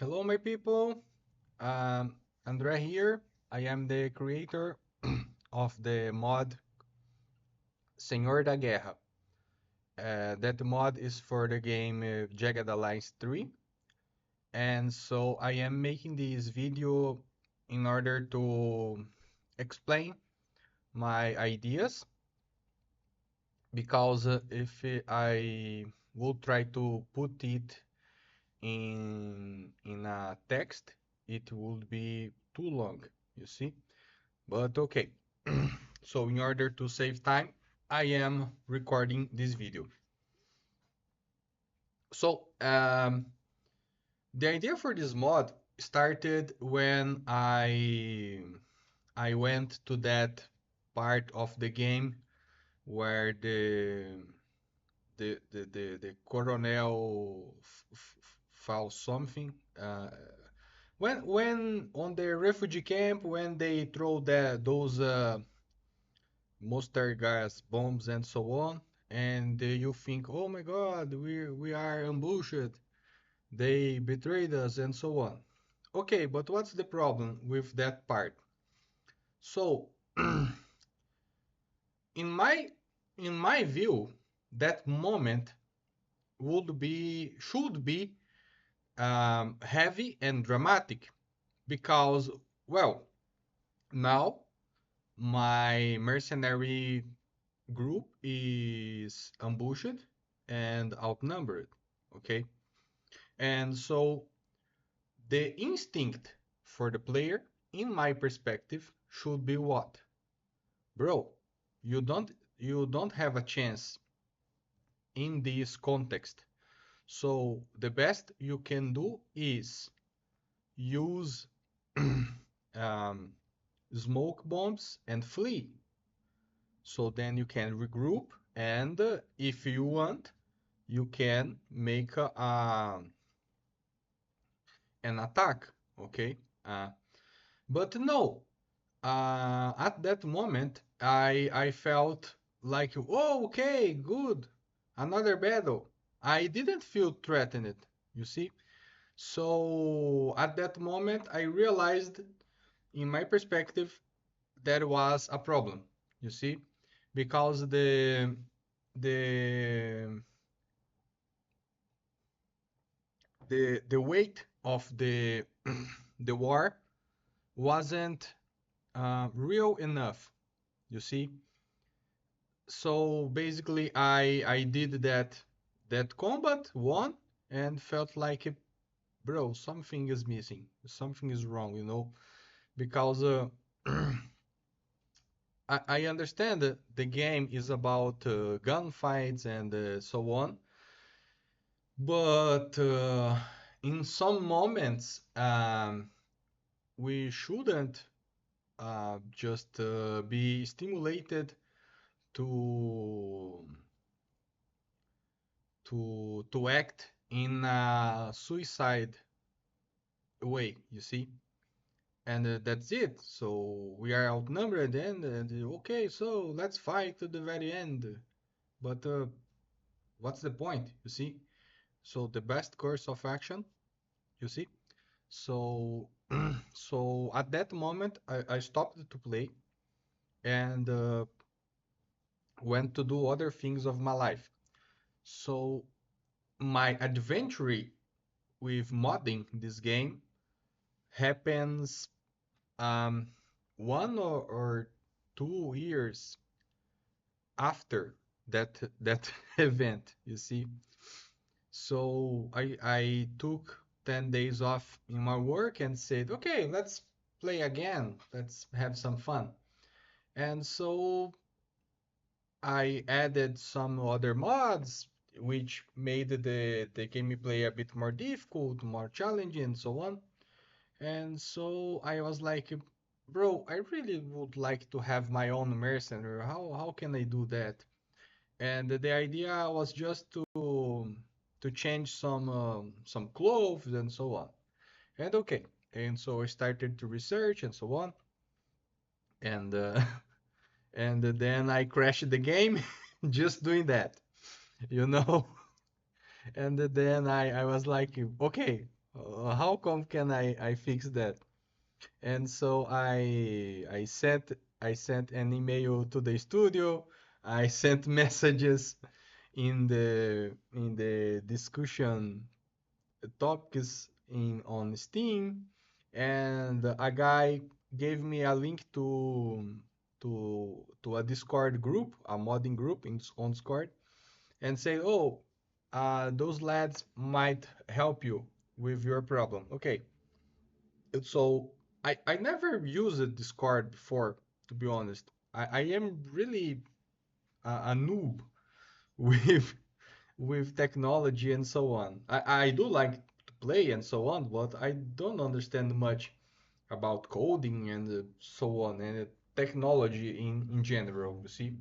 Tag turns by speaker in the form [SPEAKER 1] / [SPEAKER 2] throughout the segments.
[SPEAKER 1] Hello, my people. Andre here. I am the creator of the mod Senhor Guerra. That mod is for the game Jagged Alliance 3. And so I am making this video in order to explain my ideas because if I will try to put it in a text, it would be too long, you see? But okay. So in order to save time, I am recording this video. So the idea for this mod started when I went to that part of the game where the coronel found something. When on the refugee camp when they throw those mustard gas bombs and so on, and you think, oh my god, we are ambushed, they betrayed us and so on. Okay, but what's the problem with that part? So in my in my view, that moment should be heavy and dramatic because, well, now my mercenary group is ambushed and outnumbered. Okay. And so the instinct for the player, in my perspective, should be what? Bro, you don't have a chance in this context. So the best you can do is use um, smoke bombs and flee. So then you can regroup, and if you want, you can make an attack. Okay. But no, at that moment, I felt like, oh, okay, good, another battle. I didn't feel threatened, you see. So at that moment, I realized, in my perspective, there was a problem, you see, because the the weight of the the war wasn't real enough, you see. So basically, I did that combat, won, and felt like, bro, something is missing, something is wrong, because I understand that the game is about gunfights and so on, but in some moments, we shouldn't just be stimulated to to act in a suicide way, you see. And that's it. So we are outnumbered, and okay, so let's fight to the very end. But what's the point, you see? So the best course of action, you see. So so at that moment, I stopped to play and went to do other things of my life. So my adventure with modding this game happens um, 1 or 2 years after that event, you see. So I took 10 days off in my work and said, okay, let's play again, let's have some fun. And so I added some other mods which made the gameplay a bit more difficult, more challenging, and so on. And so I was like, bro, I really would like to have my own mercenary. How can I do that? And the idea was just to change some clothes and so on. And okay, and so I started to research and so on. And and then I crashed the game just doing that, you know. And then I was like, okay, How come can I fix that? And so I sent an email to the studio. I sent messages in the discussion topics in on Steam, and a guy gave me a link to a Discord group, a modding group on Discord, and say, "Oh, those lads might help you with your problem." Okay, so I never used Discord before, to be honest. I am really a noob with technology and so on. I do like to play and so on, but I don't understand much about coding and so on and technology in general, you see.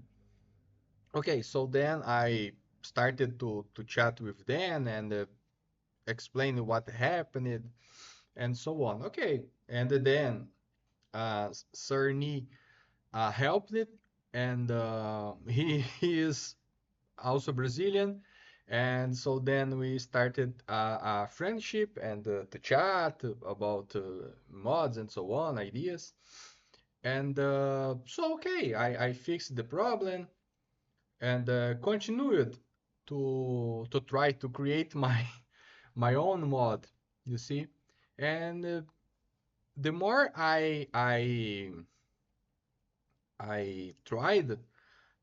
[SPEAKER 1] Okay, so then I started to chat with Dan and explain what happened and so on. Okay, and then Cerny helped it, and he is also Brazilian. And so then we started a friendship and to chat about mods and so on, ideas. And so, okay, I fixed the problem and continued to try to create my my own mod, you see. And the more I tried,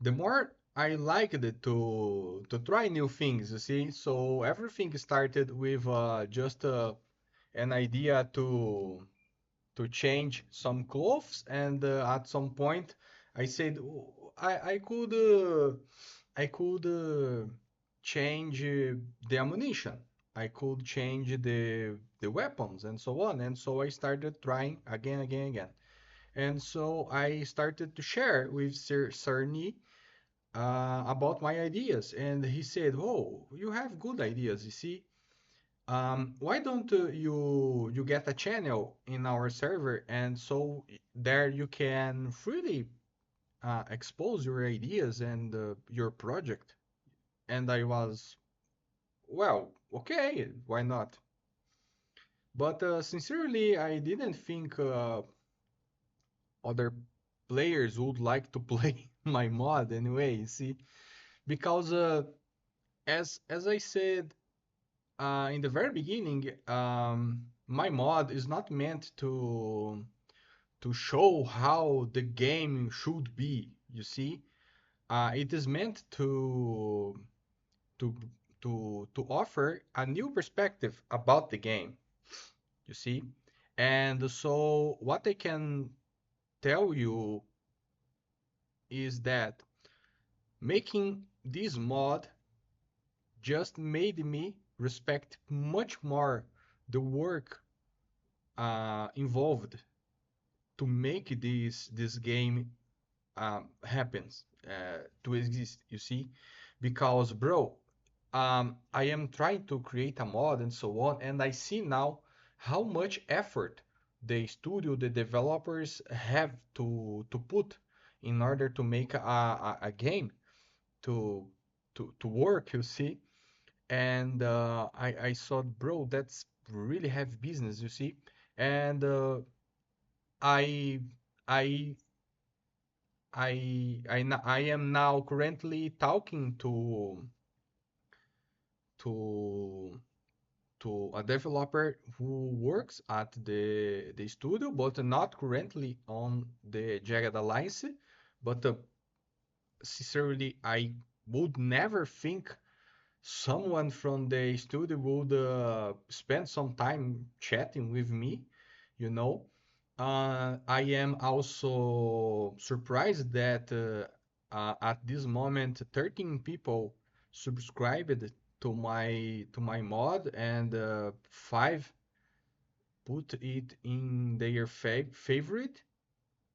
[SPEAKER 1] the more I liked it to try new things, you see. So everything started with just an idea to change some clothes, and at some point I said, "Oh, I could change the ammunition. I could change the weapons and so on." And so I started trying again, again, again. And so I started to share with Sir Cerny about my ideas, and he said, "Oh, you have good ideas. You see, why don't you get a channel in our server, and so there you can freely expose your ideas and your project." And I was, well, okay, why not? But sincerely, I didn't think other players would like to play my mod anyway. You see, because as I said in the very beginning, my mod is not meant to show how the game should be. You see, it is meant to to offer a new perspective about the game. You see, and so what I can tell you is that making this mod just made me respect much more the work involved to make this game happens to exist. You see, because bro, I am trying to create a mod and so on, and I see now how much effort the studio, the developers have to put in order to make a game to to work. You see, and I saw, bro, that's really heavy business. You see, and I I I am now currently talking to to a developer who works at the studio, but not currently on the Jagged Alliance. But sincerely, I would never think someone from the studio would spend some time chatting with me, you know. I am also surprised that at this moment 13 people subscribed to my mod, and five put it in their favorite.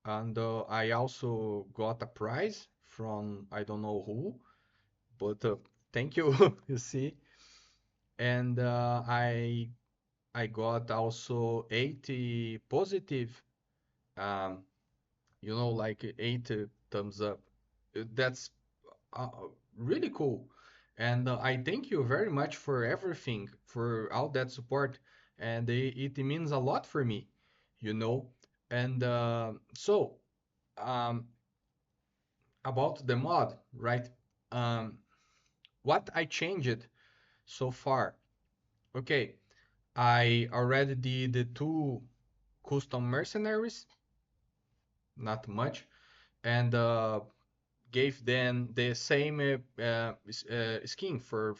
[SPEAKER 1] And I also got a prize from I don't know who, but thank you, you see. And I got also 80 positive, um, like 8 thumbs up. That's uh, really cool. And I thank you very much for everything, for all that support. and it means a lot for me, you know. And um, about the mod, right? Um, what I changed so far? Okay, I already did the two custom mercenaries, not much, and gave them the same skin for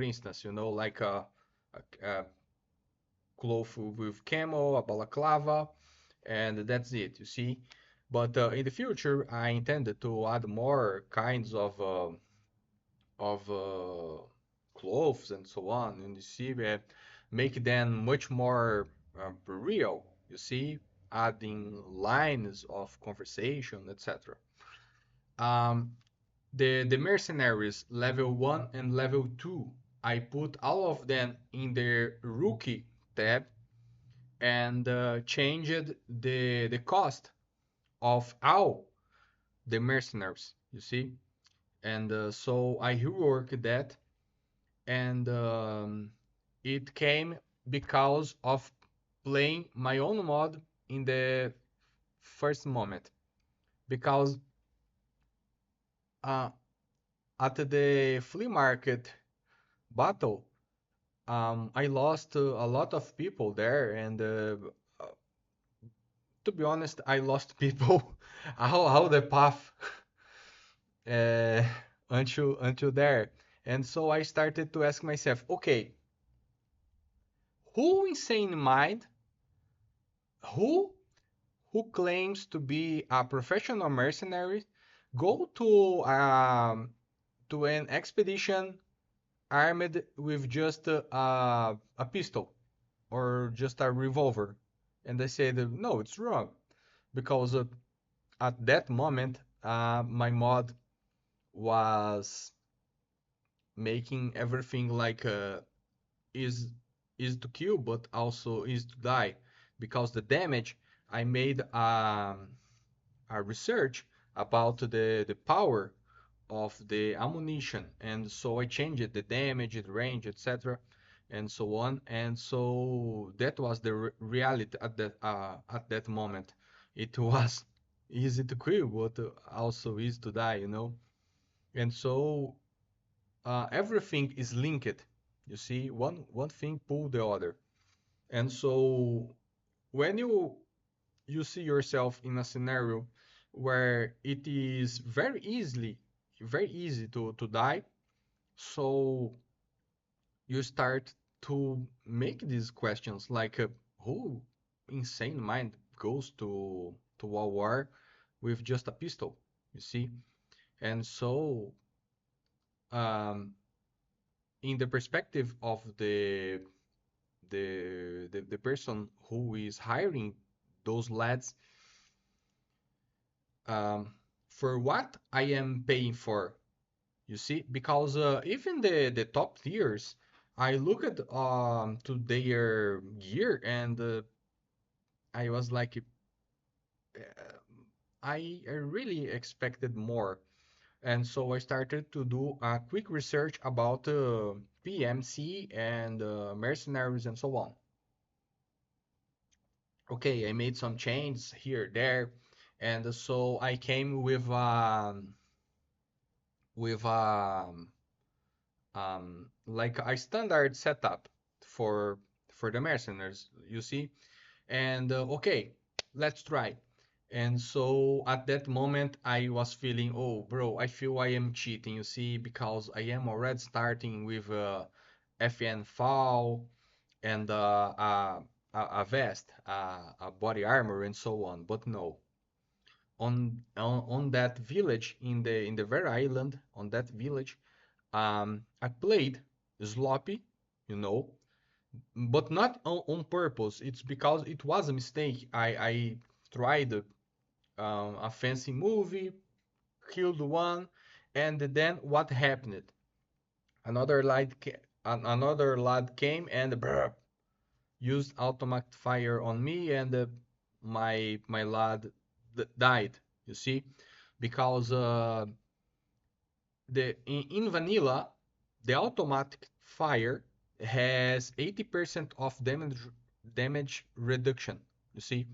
[SPEAKER 1] instance, you know, like a cloth with camo, a balaclava, and that's it, you see. But in the future, I intended to add more kinds of clothes and so on, and you see, make them much more real, you see, adding lines of conversation, etc. Um, the mercenaries level 1 and level 2, I put all of them in the rookie tab and changed the cost of all the mercenaries, you see. And so I reworked that, and it came because of playing my own mod in the first moment. Because uh, at the flea market battle, I lost a lot of people there, and uh, to be honest, I lost people how the path uh, until there, and so I started to ask myself, okay, who insane mind, who who claims to be a professional mercenary, go to an expedition armed with just a pistol or just a revolver, and they said no, it's wrong because at that moment my mod was making everything like is is to kill but also is to die because the damage I made a research about the power of the ammunition, and so I changed the damage, the range, etc., and so on. And so that was the reality at that moment. It was easy to kill, but also easy to die, you know. And so everything is linked. You see, one thing pull the other. And so when you see yourself in a scenario where it is very easy to die, so you start to make these questions like who insane mind goes to a war with just a pistol, you see. And so um, in the perspective of the person who is hiring those lads, um, for what I am paying for, you see, because even the top tiers, I look at to their gear, and I was like, I really expected more, and so I started to do a quick research about PMC and mercenaries and so on. Okay, I made some changes here there, and so I came with like a standard setup for the mercenaries, you see. And okay, let's try. And so at that moment I was feeling, oh bro, I feel I am cheating, you see, because I am already starting with FN fall and a vest, a body armor and so on. But no, on that village, in the very island, on that village, I played sloppy, you know, but not on purpose. It's because it was a mistake. I tried a fancy movie, killed one, and then what happened? Another another lad came and used automatic fire on me, and my lad died. You see, because in vanilla, the automatic fire has 80% of damage reduction. You see,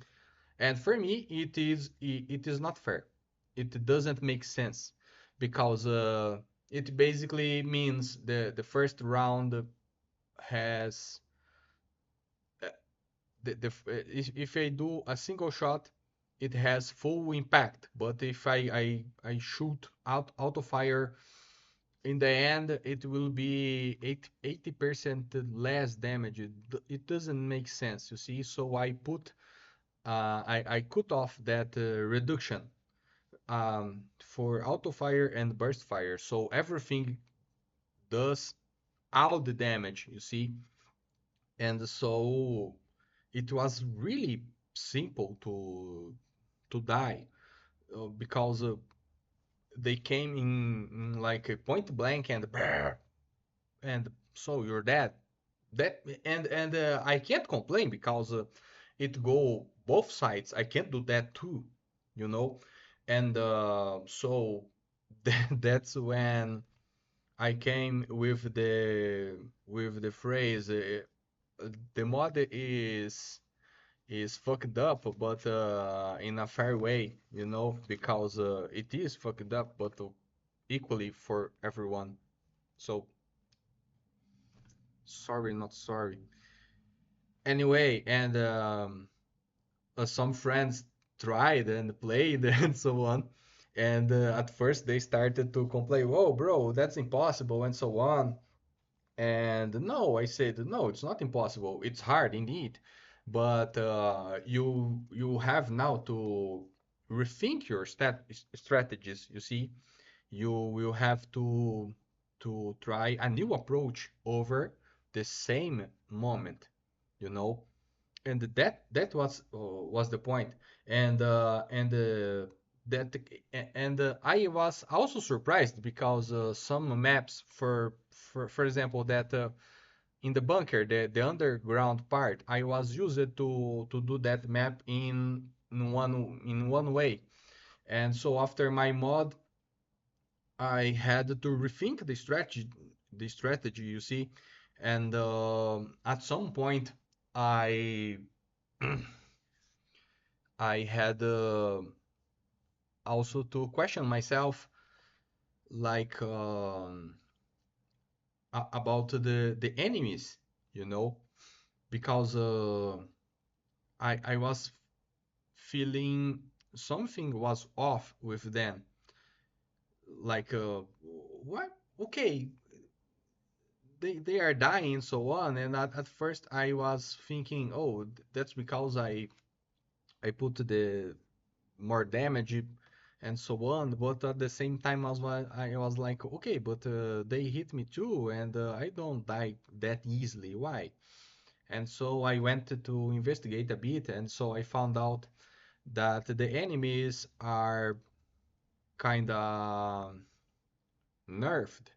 [SPEAKER 1] and for me, it is not fair. It doesn't make sense because it basically means the first round has if I do a single shot, it has full impact. But if I shoot out auto fire, in the end, it will be 80% less damage. It doesn't make sense, you see. So I cut off that reduction for auto fire and burst fire. So everything does all the damage, you see. And so it was really simple to die because they came in like a point blank and so you're dead. That and I can't complain because it go both sides. I can't do that too, you know. And so that's when I came with the phrase the mod is fucked up, but in a fair way, you know, because it is fucked up, but equally for everyone. So sorry, not sorry. Anyway, and some friends tried and played and so on. And at first they started to complain, "Whoa, bro, that's impossible," and so on. And no, I said, no, it's not impossible. It's hard indeed, but you have now to rethink your strategies. You see, you will have to try a new approach over the same moment. You know, and that was the point. And that and I was also surprised because some maps for example that in the bunker, the underground part, I was used to do that map in one way. And so after my mod, I had to rethink the strategy, you see. And at some point, I I had also to question myself, like about the enemies, you know, because I was feeling something was off with them. Like, what? Okay, they are dying and so on. And at first I was thinking, oh, that's because I put the more damage and so on. But at the same time, I was like, okay, but they hit me too, and I don't die that easily. Why? And so I went to investigate a bit, and so I found out that the enemies are kind of nerfed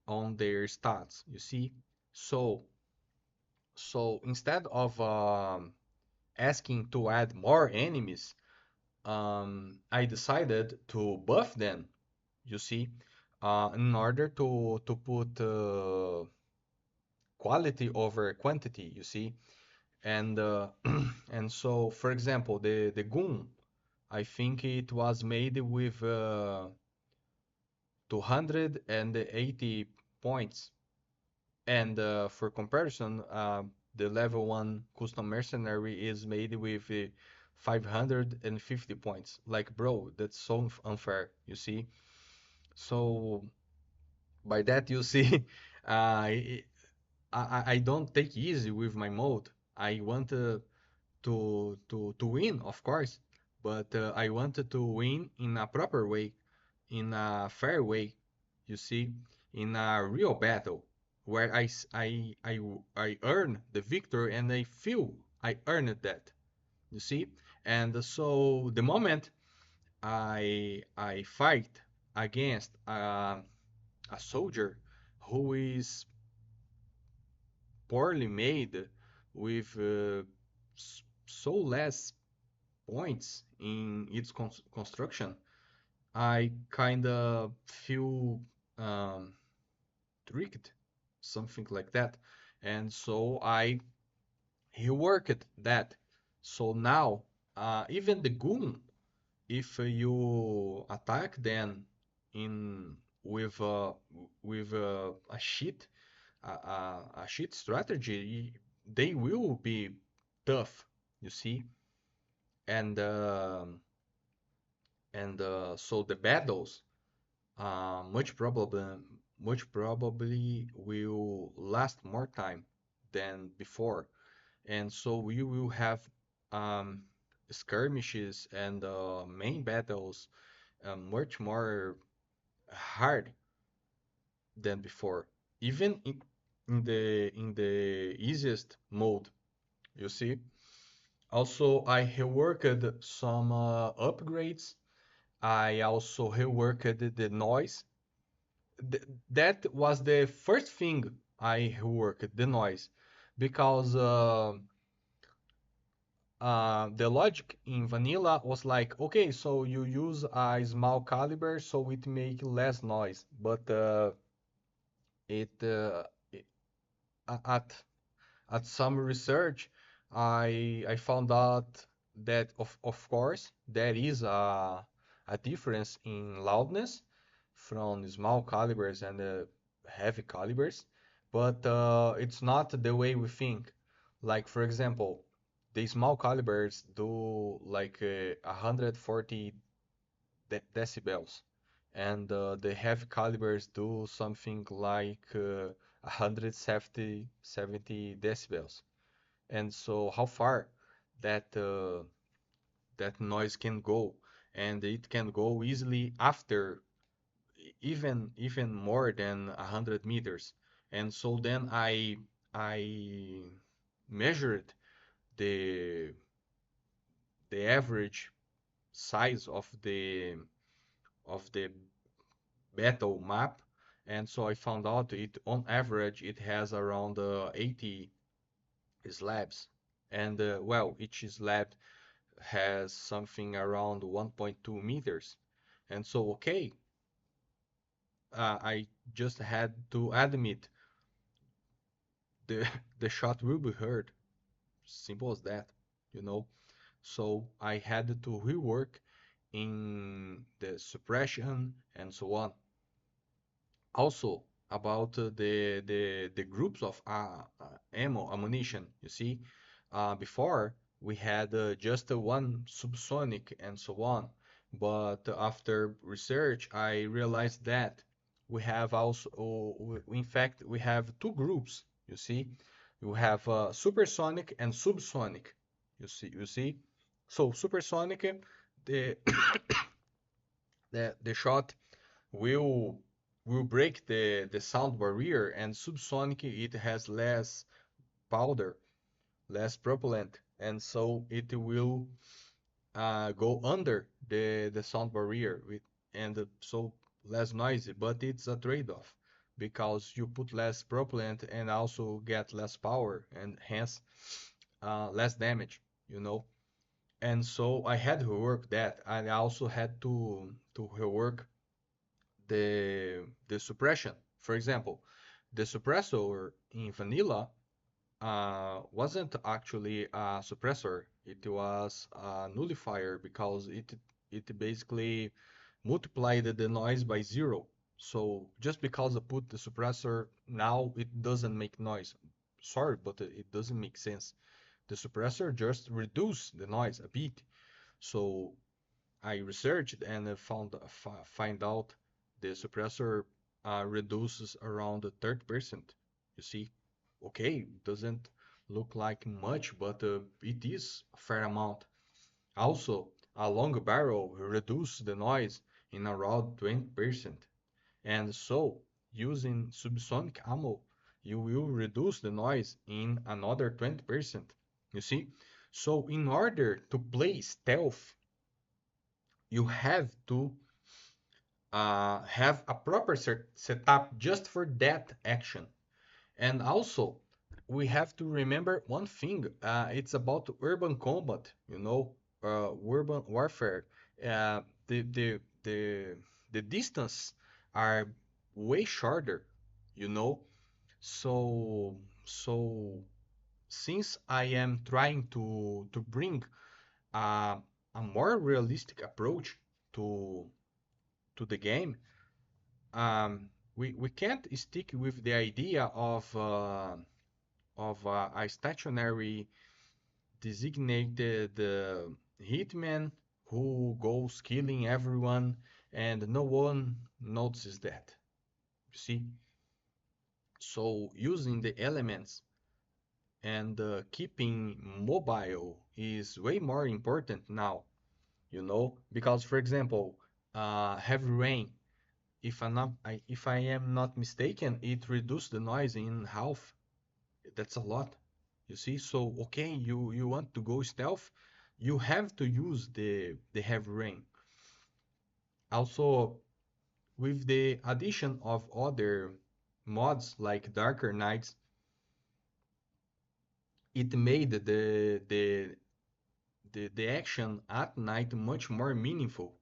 [SPEAKER 1] on their stats, you see. So so instead of asking to add more enemies, I decided to buff them, you see, in order to put quality over quantity, you see. And and so, for example, the goon, I think it was made with 280 points. And for comparison, the level 1 custom mercenary is made with 550 points. Like, bro, that's so unfair, you see? So, by that, you see, I, I don't take easy with my mode. I want to win, of course, but I wanted to win in a proper way, in a fair way, you see, in a real battle where I earn the victory and I feel I earned that, you see. And so the moment I fight against a soldier who is poorly made with so less points in its construction, I kind of feel tricked something like that. And so I reworked that. So now, even the goon, if you attack them in with a cheat, a cheat strategy, they will be tough, you see. And so the battles much probably will last more time than before, and so we will have um, skirmishes and main battles much more hard than before, even in the easiest mode. You see. Also, I reworked some upgrades. I also reworked the noise. That was the first thing I reworked, the noise, because the logic in vanilla was like, okay, so you use a small caliber, so it make less noise, but it, at some research, I found out that of course there is a difference in loudness from small calibers and heavy calibers, but it's not the way we think. Like for example, the small calibers do like 140 decibels, and the heavy calibers do something like 170 decibels. And so how far that that noise can go, and it can go easily after even more than 100 meters. And so then I measured the average size of the battle map, and so I found out it on average it has around 80 slabs, and well, each slab has something around 1.2 meters. And so, okay, I just had to admit the the shot will be heard. Simple as that, you know. So I had to rework in the suppression and so on. Also about the groups of ammunition. You see, before we had just one subsonic and so on, but after research, I realized that we have also, in fact, we have two groups. You see, you have supersonic and subsonic. You see. So supersonic, the the shot will break the sound barrier, and subsonic it has less powder, less propellant, and so it will go under the sound barrier with, and so less noisy. But it's a trade-off because you put less propellant and also get less power and hence less damage, you know. And so I had to rework that. I also had to rework the suppression. For example, the suppressor in vanilla wasn't actually a suppressor. It was a nullifier because it basically multiplied the noise by zero. So just because I put the suppressor, now it doesn't make noise. Sorry, but it doesn't make sense. The suppressor just reduce the noise a bit. So I researched and find out the suppressor reduces around 30%. You see, okay, it doesn't look like much, but it is a fair amount. Also, a long barrel reduces the noise in around 20%. And so, using subsonic ammo, you will reduce the noise in another 20%. You see? So, in order to play stealth, you have to have a proper setup just for that action. And also, we have to remember one thing. It's about urban combat, urban warfare. Uh, the, the, the, the distance are way shorter, you know. So since I am trying to bring a, a more realistic approach to the game, we can't stick with the idea of a stationary designated hitman who goes killing everyone and no one notices that. You see? So using the elements and keeping mobile is way more important now, because for example, heavy rain, if I am not mistaken, it reduced the noise in half. That's a lot. You see? So okay, you want to go stealth, you have to use the heavy rain. Also, with the addition of other mods like Darker Nights, it made the action at night much more meaningful.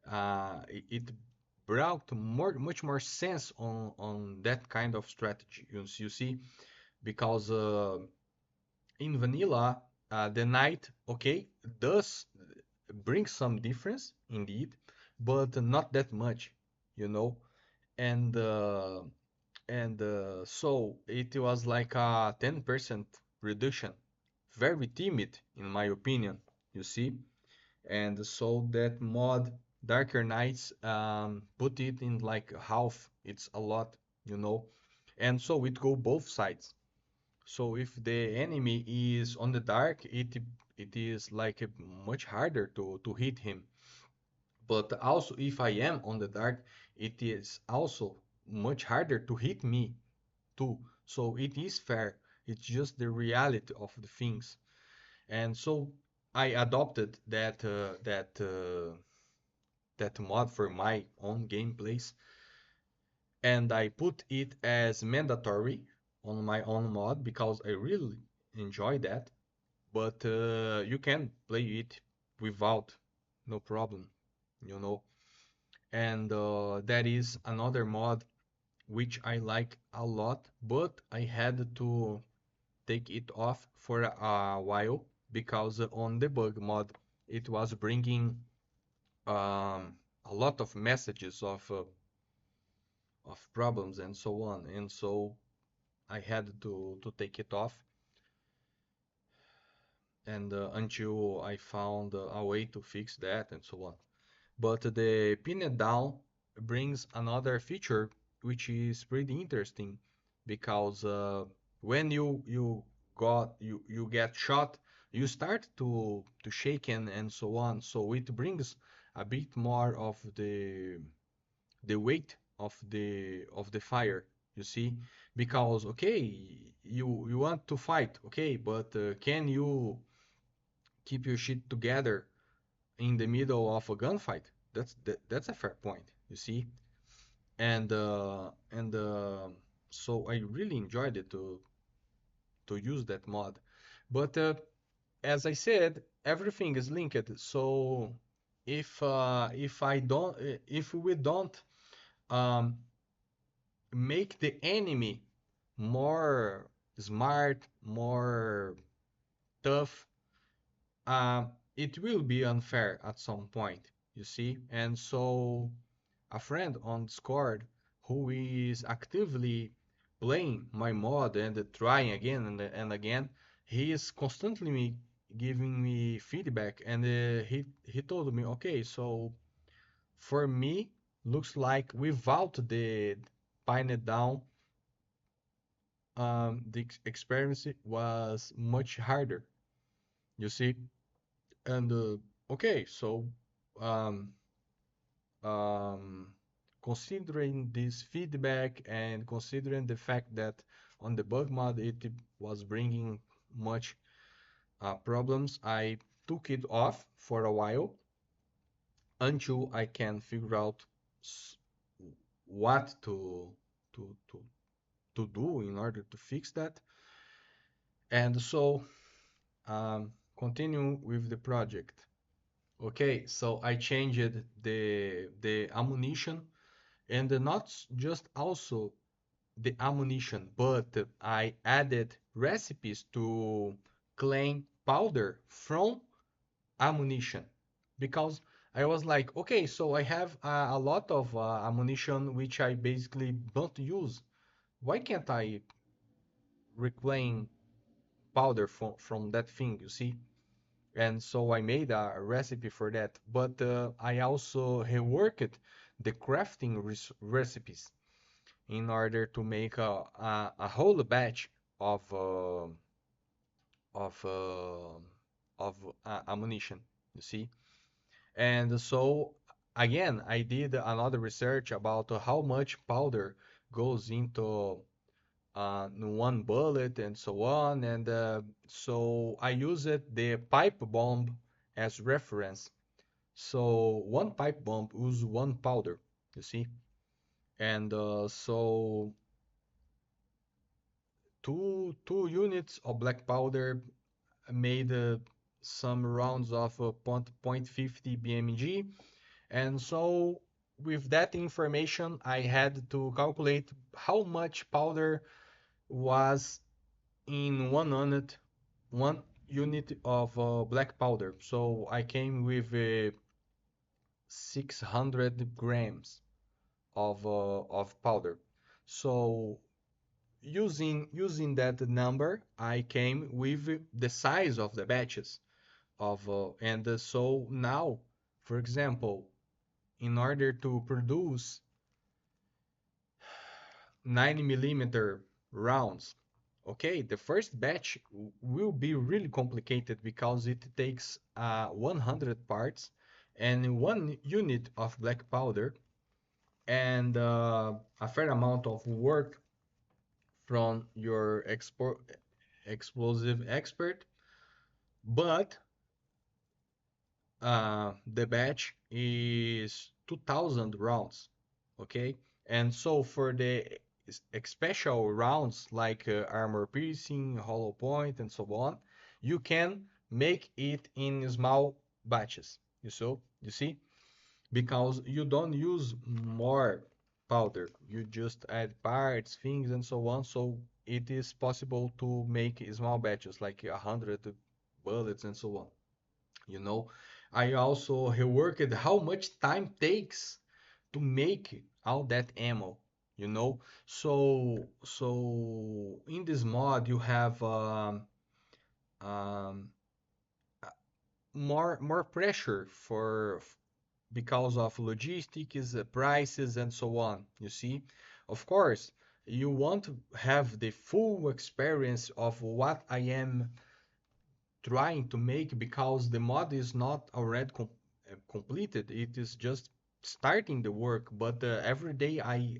[SPEAKER 1] It brought much more sense on that kind of strategy. You see, because in vanilla, the night, okay, does bring some difference indeed, but not that much, you know. And so it was like a 10% reduction, very timid in my opinion. You see, and so that mod Darker Nights put it in like half. It's a lot, you know, and so it go both sides. So if the enemy is on the dark, it is like much harder to hit him. But also if I am on the dark, it is also much harder to hit me too. So it is fair. It's just the reality of the things. And so I adopted that mod for my own gameplays, and I put it as mandatory on my own mod because I really enjoy that. But you can play it without, no problem, you know. And that is another mod which I like a lot, but I had to take it off for a while because on debug mod it was bringing a lot of messages of problems and so on, and so I had to take it off, and until I found a way to fix that and so on. But the pinned down brings another feature which is pretty interesting because when you get shot, you start to shake and so on. So it brings a bit more of the weight of the fire. You see, because okay, you want to fight, okay, but can you keep your shit together in the middle of a gunfight? That's a fair point, you see. And so I really enjoyed it to use that mod. But as I said, everything is linked. So if we don't um, make the enemy more smart, more tough, it will be unfair at some point, you see. And so a friend on Discord who is actively playing my mod and trying again and again, he is constantly giving me feedback, and he told me, okay, so for me, looks like without the pinned down, the experience was much harder, you see. And okay, so um, um, considering this feedback and considering the fact that on the bug mod it was bringing much problems, I took it off for a while until I can figure out what to to to do in order to fix that. And so continue with the project. Okay, so I changed the ammunition, and not just also the ammunition, but I added recipes to clean powder from ammunition because I was like, okay, so I have a lot of ammunition which I basically don't use. Why can't I reclaim powder from that thing, you see? And so I made a recipe for that. But I also reworked the crafting recipes in order to make a whole batch of uh, of uh, of ammunition. You see, and so again, I did another research about how much powder goes into one bullet and so on, and so I used the pipe bomb as reference. So one pipe bomb uses one powder. You see, and so two units of black powder made some rounds of point 0.50 BMG. And so with that information, I had to calculate how much powder was in one unit of black powder. So I came with 600 grams of powder. So using that number, I came with the size of the batches of and so now, for example, in order to produce 90 millimeter rounds, okay, the first batch will be really complicated because it takes 100 parts and one unit of black powder and a fair amount of work from your explosive expert, but the batch is 2000 rounds, okay? And so for the special rounds like armor piercing, hollow point, and so on, you can make it in small batches. You see, because you don't use more powder, you just add parts, things, and so on. So it is possible to make small batches like 100 bullets and so on. you know I also reworked how much time takes to make all that ammo. So in this mod you have um, more pressure because of logistics, prices, and so on. You see, of course, you want to have the full experience of what I am trying to make because the mod is not already completed. It is just starting the work, but every day I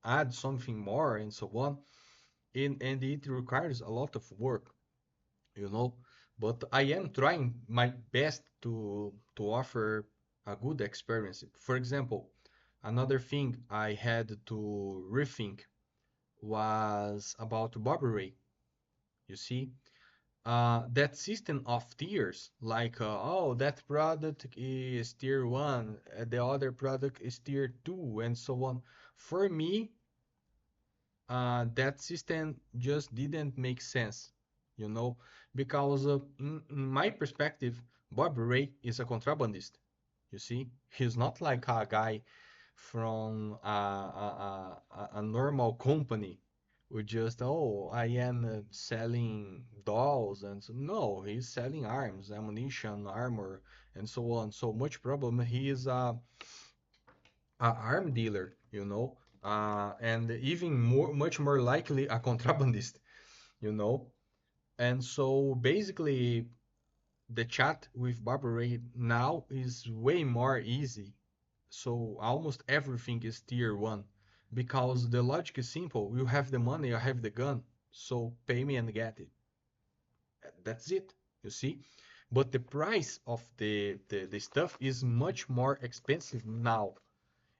[SPEAKER 1] add something more and so on, and it requires a lot of work, you know. But I am trying my best to offer a good experience. For example, another thing I had to rethink was about Barbary. You see, that system of tiers, like oh, that product is tier one, the other product is tier two, and so on. For me, that system just didn't make sense, you know, because in my perspective, Bob Ray is a contrabandist. You see, he's not like a guy from a normal company who just, oh, I am selling dolls and so, no, he's selling arms, ammunition, armor, and so on. So much problem. He is a arm dealer, and even much more likely a contrabandist, you know. And so basically, the chat with Barbara now is way more easy. So almost everything is tier one because the logic is simple. You have the money, I have the gun, so pay me and get it. That's it, you see. But the price of the stuff is much more expensive now.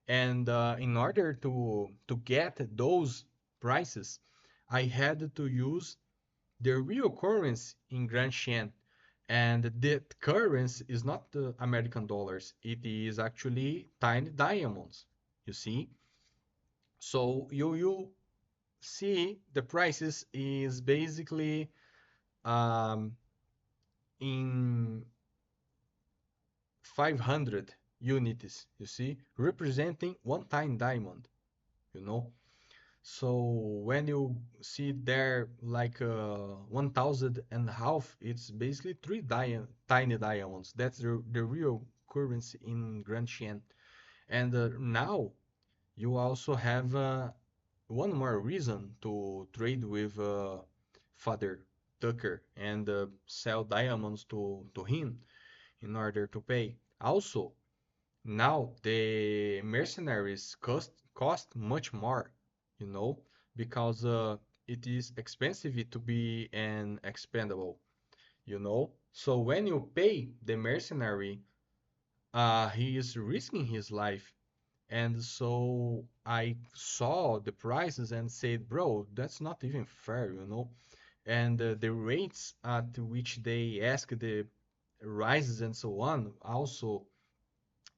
[SPEAKER 1] And in order to get those prices, I had to use the real currency in Grand Shan. And that currency is not the American dollars. It is actually tiny diamonds. You see? So see the prices is basically um, in 500 units, you see, representing one time diamond, you know. So when you see there like 1,000 and a half, it's basically tiny diamonds. That's the real currency in Grand Chien. And now you also have one more reason to trade with Father Tucker and sell diamonds to him in order to pay. Also, now the mercenaries cost much more, you know, because it is expensive to be an expendable, you know. So when you pay the mercenary, he is risking his life. And so I saw the prices and said, bro, that's not even fair, you know. And the rates at which they ask the rises and so on also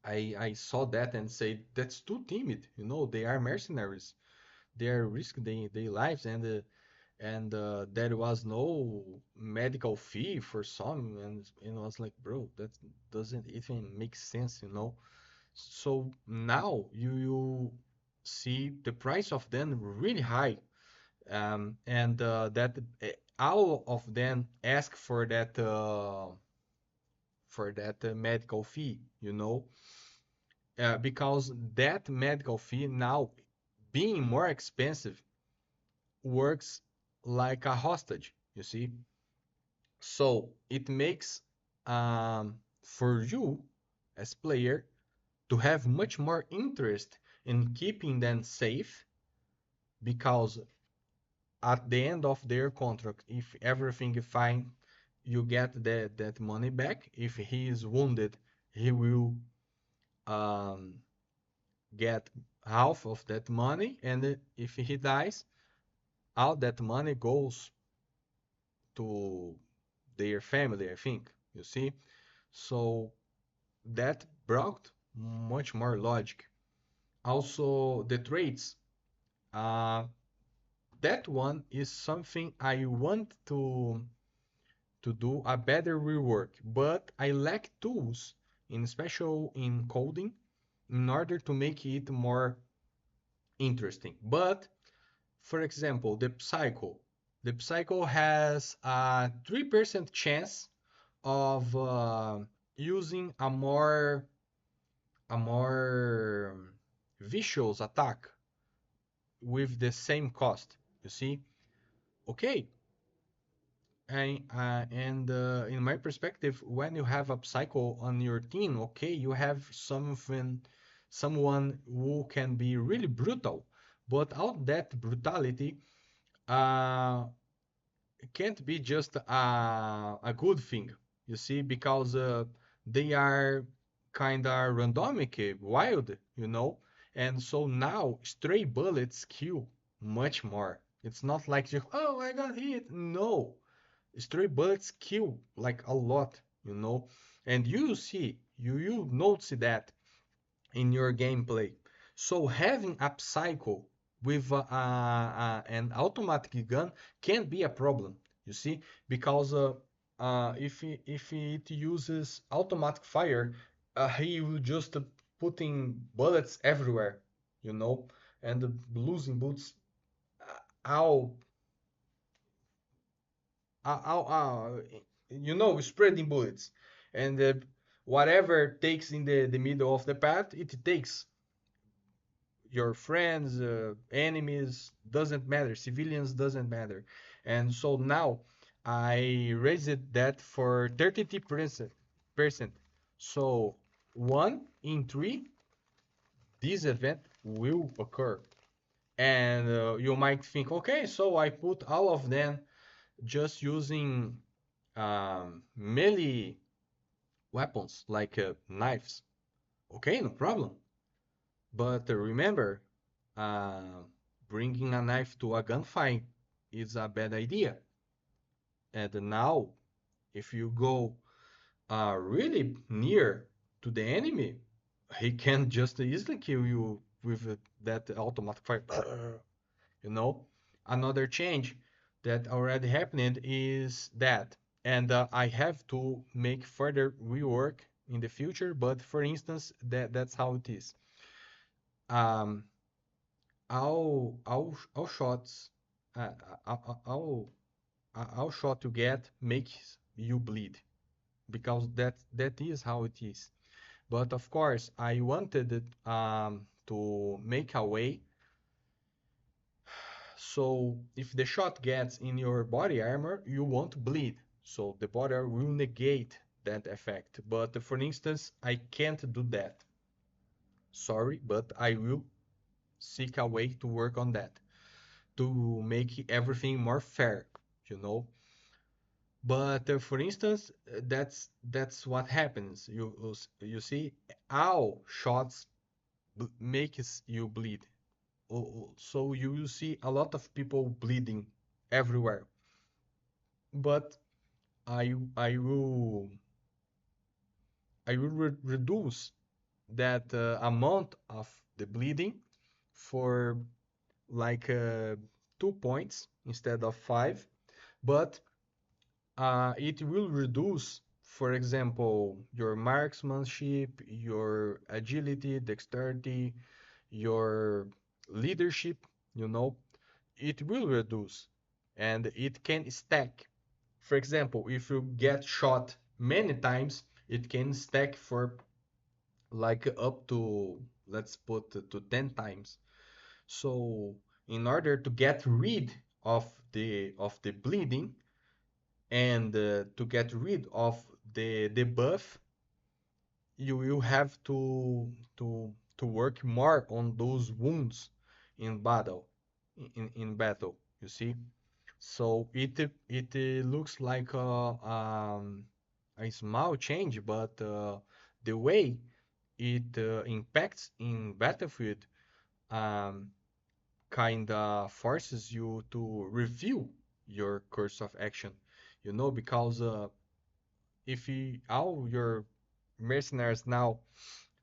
[SPEAKER 1] I saw that and said that's too timid. You know, they are mercenaries. They are risking their lives, and there was no medical fee for some, and I was like, bro, that doesn't even make sense, you know. So now you see the price of them really high, and that all of them ask for that medical fee, you know, because that medical fee now being more expensive works like a hostage, you see. So it makes for you as player to have much more interest in keeping them safe because at the end of their contract, if everything is fine, you get that money back. If he is wounded, he will um, get half of that money, and if he dies, all that money goes to their family, I think. You see? So that brought much more logic. Also, the trades. Uh, that one is something I want to do a better rework, but I lack tools, in special in coding, in order to make it more interesting. But for example, the Psycho has a 3% chance of using a more vicious attack with the same cost. You see? Okay. And in my perspective, when you have a psycho on your team, okay, you have someone who can be really brutal, but out that brutality, uh, it can't be just a good thing, you see, because they are kind of randomic, wild, you know, and so now stray bullets kill much more. It's not like just, oh, I got hit. No, stray bullets kill like a lot, you know, and you see, you notice that in your gameplay. So having a psycho with an automatic gun can be a problem, you see, because if it uses automatic fire, he will just putting bullets everywhere, you know, and losing bullets out, out, out, you know, spreading bullets, and whatever takes in the middle of the path, it takes your friends, enemies, doesn't matter. Civilians doesn't matter. And so now I raised that for 33%. So 1 in 3, this event will occur. And you might think, okay, so I put all of them just using melee weapons like knives. Okay, no problem. But remember, uh, bringing a knife to a gunfight is a bad idea. And now, if you go really near to the enemy, he can just easily kill you with that automatic fire. You know. Another change that already happened is that, and I have to make further rework in the future. But for instance, that's how it is. Um, all shots, uh, all all shot you get makes you bleed because that is how it is. But of course, I wanted to make a way so if the shot gets in your body armor, you won't bleed. So the body armor will negate that effect. But for instance, I can't do that. Sorry, but I will seek a way to work on that to make everything more fair, you know. But for instance, that's what happens. You see, all shots makes you bleed. So you will see a lot of people bleeding everywhere. But I will reduce that amount of the bleeding for like 2 points instead of five, but it will reduce, for example, your marksmanship, your agility, dexterity, your leadership, you know, it will reduce and it can stack. For example, if you get shot many times, it can stack for like up to, let's put to 10 times. So in order to get rid of the bleeding and to get rid of the buff, you will have to work more on those wounds in battle, in battle, you see. So it looks like a small change, but the way it impacts in battlefield um, kind of forces you to review your course of action, you know, because if all your mercenaries now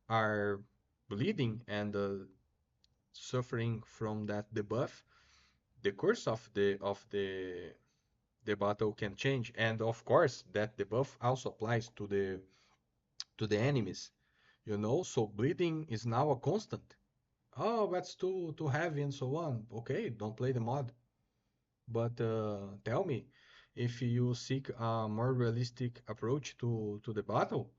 [SPEAKER 1] are bleeding and suffering from that debuff, the course of the battle can change. And of course, that debuff also applies to the enemies, you know. So bleeding is now a constant. Oh, that's too heavy and so on. Okay, don't play the mod. But tell me, if you seek a more realistic approach to the battle,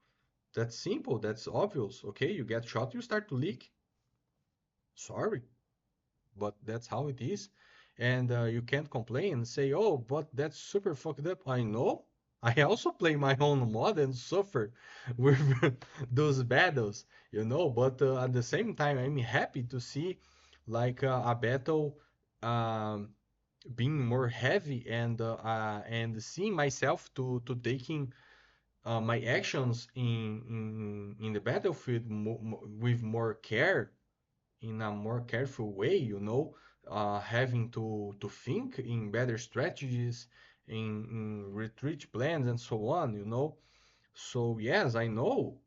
[SPEAKER 1] that's simple, that's obvious. Okay, you get shot, you start to leak. Sorry, but that's how it is. And you can't complain and say, oh, but that's super fucked up. I know. I also play my own mod and suffer with those battles, you know. But at the same time, I'm happy to see like a battle um, being more heavy and seeing myself to taking my actions in the battlefield with more care, in a more careful way, you know, having to think in better strategies, in retreat plans and so on, you know. So yes, I know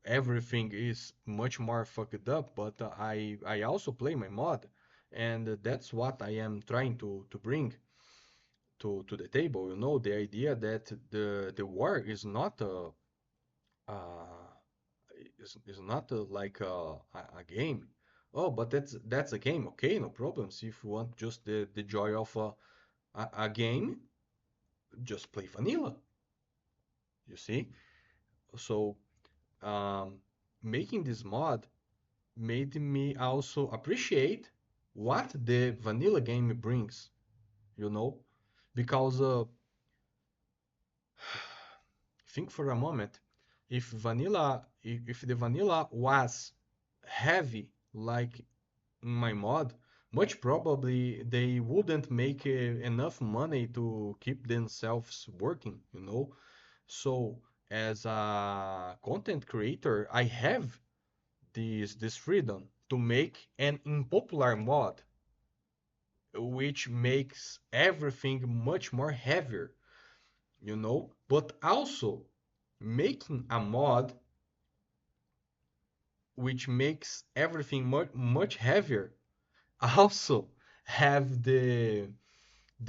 [SPEAKER 1] everything is much more fucked up, but I also play my mod, and that's what I am trying to bring to the table. You know, the idea that the war is not uh, is not like a game. Oh, but that's a game. Okay, no problems. If you want just the joy of a game, just play vanilla. You see? So um, making this mod made me also appreciate what the vanilla game brings. You know, because think for a moment, if the vanilla was heavy like in my mod, much probably they wouldn't make enough money to keep themselves working, you know. So as a content creator, I have this freedom to make an unpopular mod, which makes everything much more heavier, you know, but also making a mod which makes everything much heavier also have the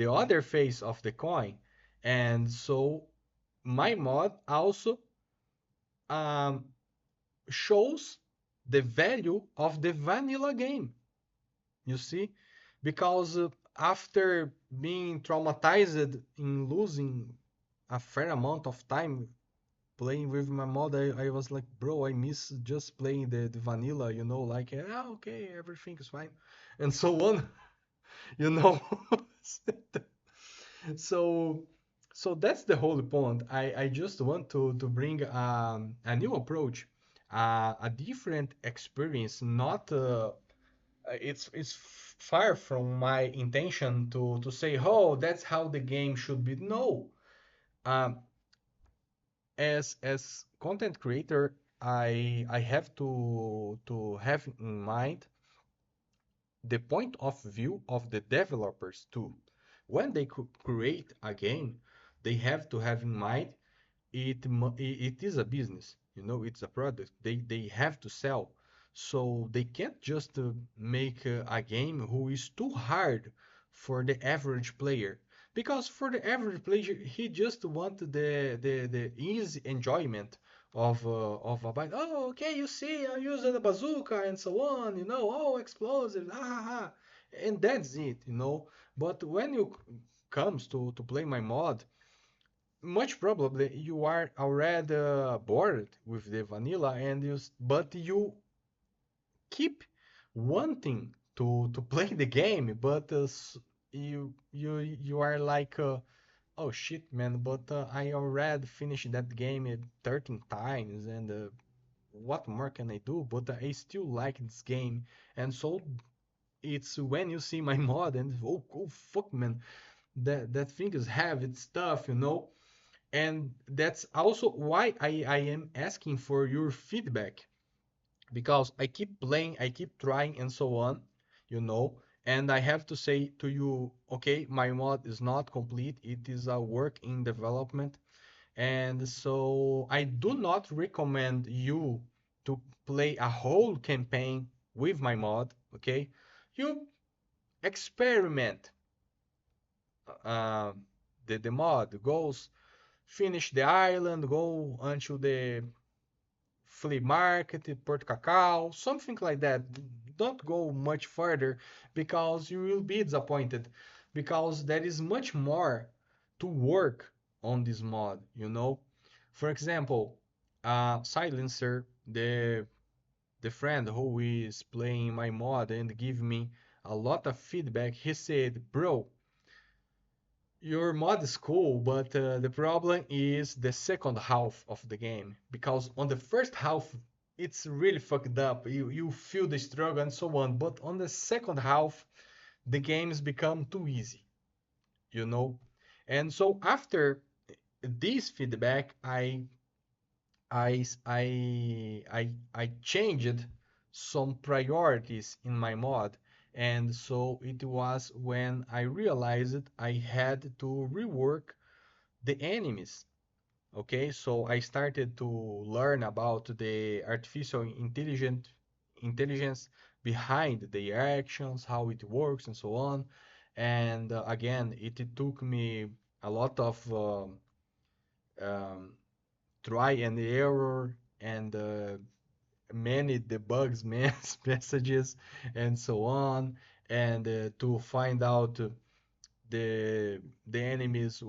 [SPEAKER 1] other face of the coin. And so my mod also um, shows the value of the vanilla game, you see? Because after being traumatized in losing a fair amount of time playing with my mod, I was like, bro, I miss just playing the vanilla, like, okay, everything is fine, and so on, you know. So, so that's the whole point. I just want to bring a new approach, a different experience. Not it's far from my intention to say, oh, that's how the game should be. No, um, as content creator, I have to have in mind the point of view of the developers too. When they create a game, they have to have in mind it is a business, it's a product they have to sell. So they can't just make a game who is too hard for the average player, because for the average player he just want the easy enjoyment of a bite. Oh, okay, you see, I use a bazooka and so on, oh, explosive, ha ha ha, and that's it. But when you comes to play my mod, much probably you are already bored with the vanilla, but you keep wanting to play the game, but you are like, oh shit, man, but I already finished that game 13 times, and what more can I do? But I still like this game, and so it's when you see my mod and, oh fuck, man, that thing is heavy stuff. And that's also why I am asking for your feedback, because I keep playing, I keep trying, and so on, you know. And I have to say to you, okay, my mod is not complete, it is a work in development. And so I do not recommend you to play a whole campaign with my mod, okay? You experiment uh, the mod, goes finish the island, go until the flea market, Port Cacao, something like that. Don't go much further, because you will be disappointed, because there is much more to work on this mod. For example, Silencer, the friend who is playing my mod and give me a lot of feedback, he said, bro, your mod is cool, but the problem is the second half of the game. Because on the first half, it's really fucked up. You feel the struggle and so on. But on the second half, the games become too easy, you know? And so after this feedback, I changed some priorities in my mod. And so it was when I realized I had to rework the enemies. Okay, so I started to learn about the artificial intelligence behind the actions, how it works, and so on. And again, it took me a lot of um, try and error, and many debugs messages, and so on, and to find out the enemies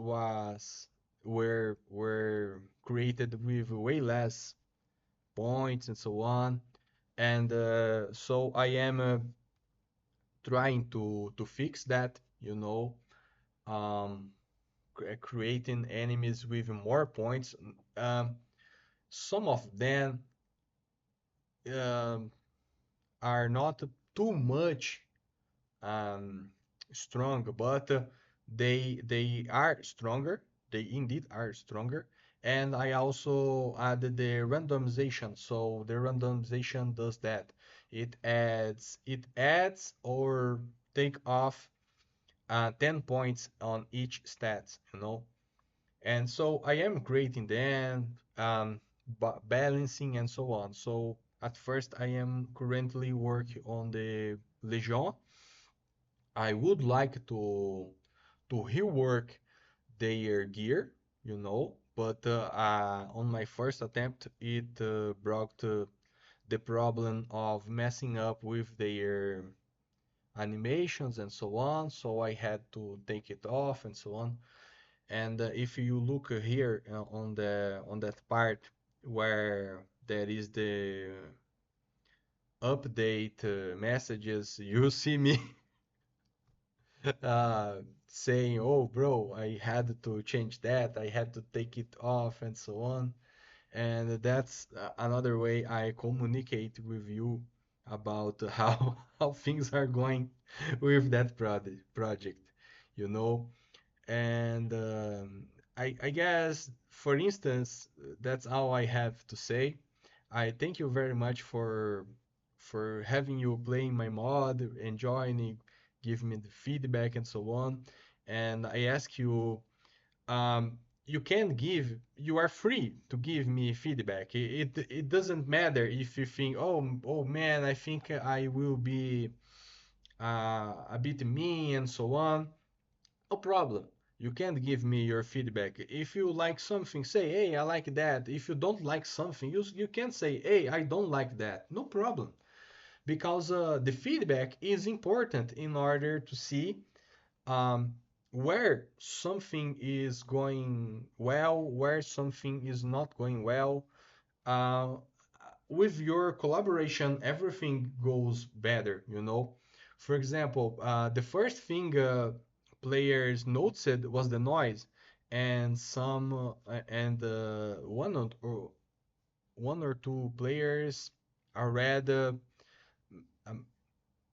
[SPEAKER 1] were created with way less points, and so on. And so I am trying to fix that, um, creating enemies with more points. um, some of them um, are not too much um, strong, but they are stronger. They indeed are stronger. And I also added the randomization. So the randomization does that. It adds or take off 10 points on each stats. And so I am creating them, balancing, and so on. So at first I am currently working on the Legion, I would like to rework their gear, but on my first attempt, it brought the problem of messing up with their animations and so on. So I had to take it off and so on. And if you look here on that part where there is the update messages, you see me uh, saying, "Oh, bro, I had to change that. I had to take it off and so on." And that's another way I communicate with you about how how things are going with that project, you know. And I guess, for instance, that's all I have to say. I thank you very much for having you playing my mod, enjoying it, give me the feedback and so on. And I ask you, you can give, you are free to give me feedback. It doesn't matter if you think, oh man, I think I will be a bit mean and so on. No problem. You can give me your feedback. If you like something, say, hey, I like that. If you don't like something, you can say, hey, I don't like that. No problem. Because the feedback is important in order to see um, where something is going well, where something is not going well. Uh, with your collaboration, everything goes better. For example, the first thing players noticed was the noise, and one or two players already um,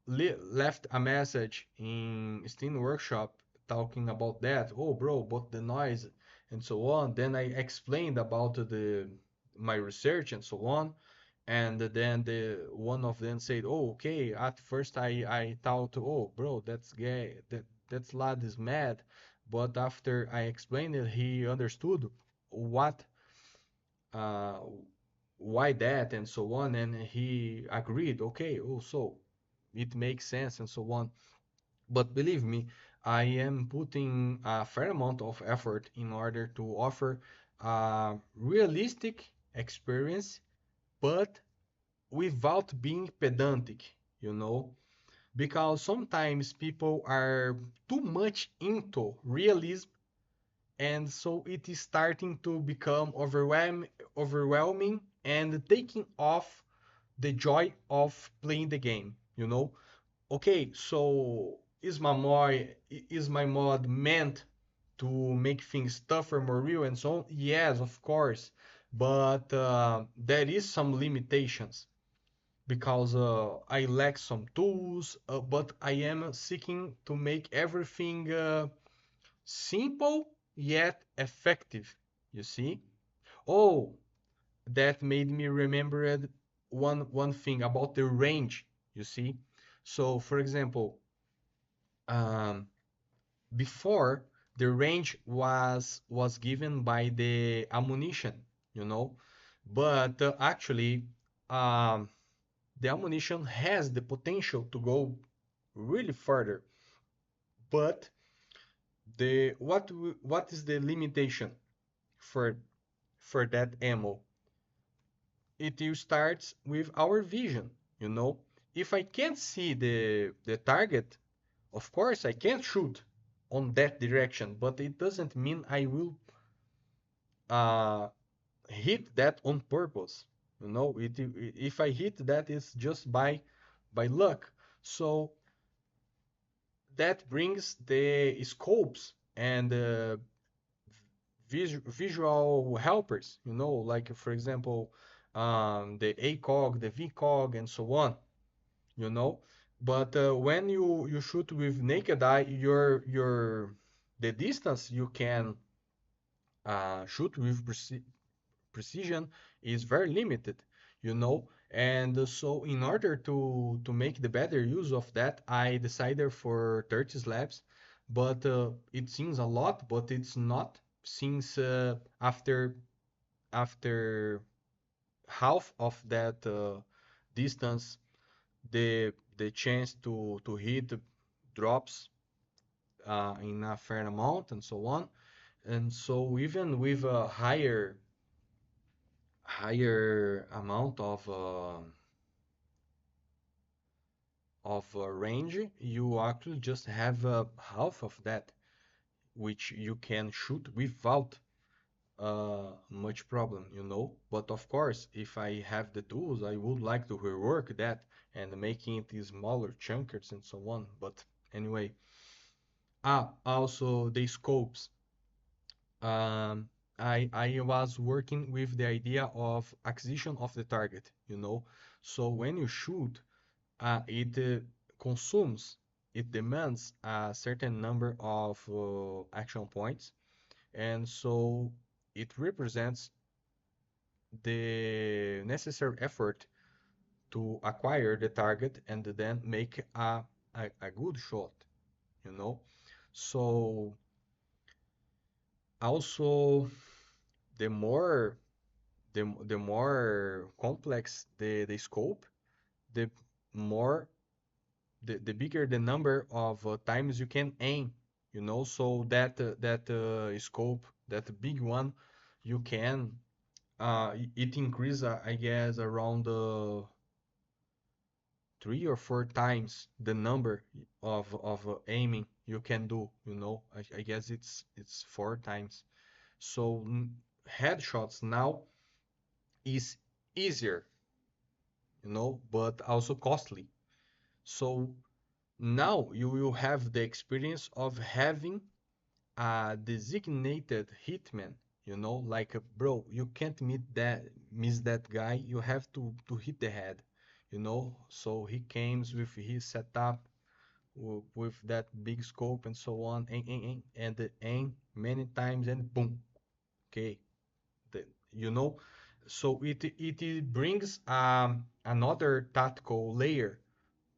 [SPEAKER 1] left a message in Steam Workshop talking about that. Oh, bro, but the noise and so on. Then I explained about the my research and so on. And then the one of them said, "Oh, okay." At first, I thought, "Oh, bro, that's gay. That lad is mad." But after I explained it, he understood what uh, why that and so on, and he agreed. Okay, oh, so it makes sense and so on. But believe me, I am putting a fair amount of effort in order to offer a realistic experience, but without being pedantic, you know? Because sometimes people are too much into realism, and so it is starting to become overwhelming and taking off the joy of playing the game. Okay, so is my mod meant to make things tougher, more real, and so on? Yes, of course, but there is some limitations because I lack some tools, but I am seeking to make everything simple yet effective. You see? Oh, that made me remember one thing about the range. You see? So, for example, um, before the range was given by the ammunition, you know, but actually, um, the ammunition has the potential to go really further. But what is the limitation for that ammo? It starts with our vision, you know. If I can't see the target, of course I can't shoot on that direction, but it doesn't mean I will uh, hit that on purpose. If I hit that, it's just by luck. So that brings the scopes and visual helpers, like for example, the ACOG, the VCOG, and so on, you know. But when you shoot with naked eye, the distance you can shoot with precision is very limited, you know. And so in order to make the better use of that, I decided for 30 slabs. But it seems a lot, but it's not, since after half of that distance, the chance to hit drops in a fair amount and so on. And so even with a higher amount of range, you actually just have half of that, which you can shoot without much problem, you know. But of course, if I have the tools, I would like to rework that and making it smaller chunkers and so on. But anyway, also the scopes. Um, I was working with the idea of acquisition of the target, you know. So when you shoot, it consumes, it demands a certain number of action points, and so it represents the necessary effort to acquire the target and then make a good shot, you know. So also the more the more complex the scope, the more the bigger the number of times you can aim, you know. So that scope, that big one, you can it increase I guess around 3 or 4 times the number of aiming you can do, you know. I guess it's 4 times. So headshots now is easier, you know, but also costly. So now you will have the experience of having a designated hitman, you know, like bro, you can't miss that guy. You have to hit the head, you know. So he comes with his setup with that big scope and so on, and the aim many times and boom, okay, the, you know. So it brings another tactical layer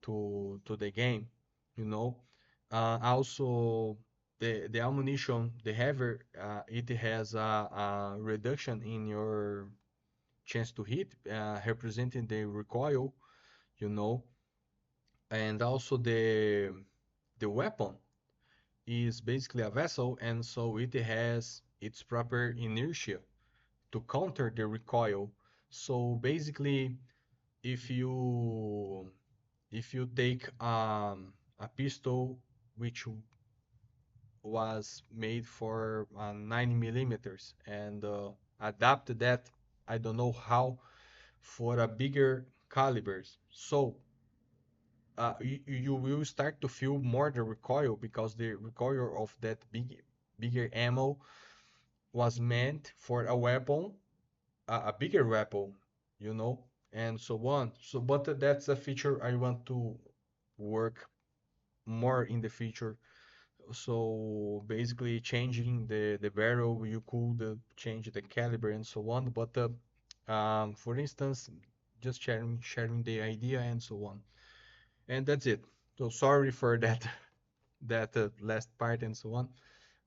[SPEAKER 1] to the game, you know. Also, the ammunition, the heavier it has a reduction in your chance to hit, representing the recoil, you know. And also the weapon is basically a vessel, and so it has its proper inertia to counter the recoil. So basically, if you if you take a pistol which was made for 90 millimeters and adapt that, I don't know how, for a bigger calibers. So you will start to feel more the recoil because the recoil of that bigger ammo was meant for a weapon, a bigger weapon, you know, and so on. So, but that's a feature I want to work more in the future. So basically, changing the barrel, you could change the caliber and so on. But for instance, just sharing the idea and so on. And that's it. So sorry for that that last part and so on.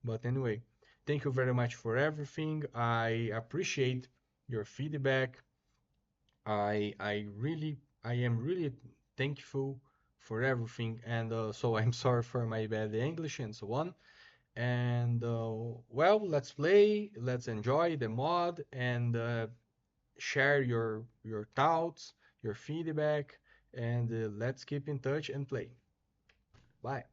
[SPEAKER 1] But anyway, thank you very much for everything. I appreciate your feedback. I am really thankful for everything, and so I'm sorry for my bad English and so on. And well, let's play, let's enjoy the mod, and share your thoughts, your feedback, and let's keep in touch and play. Bye.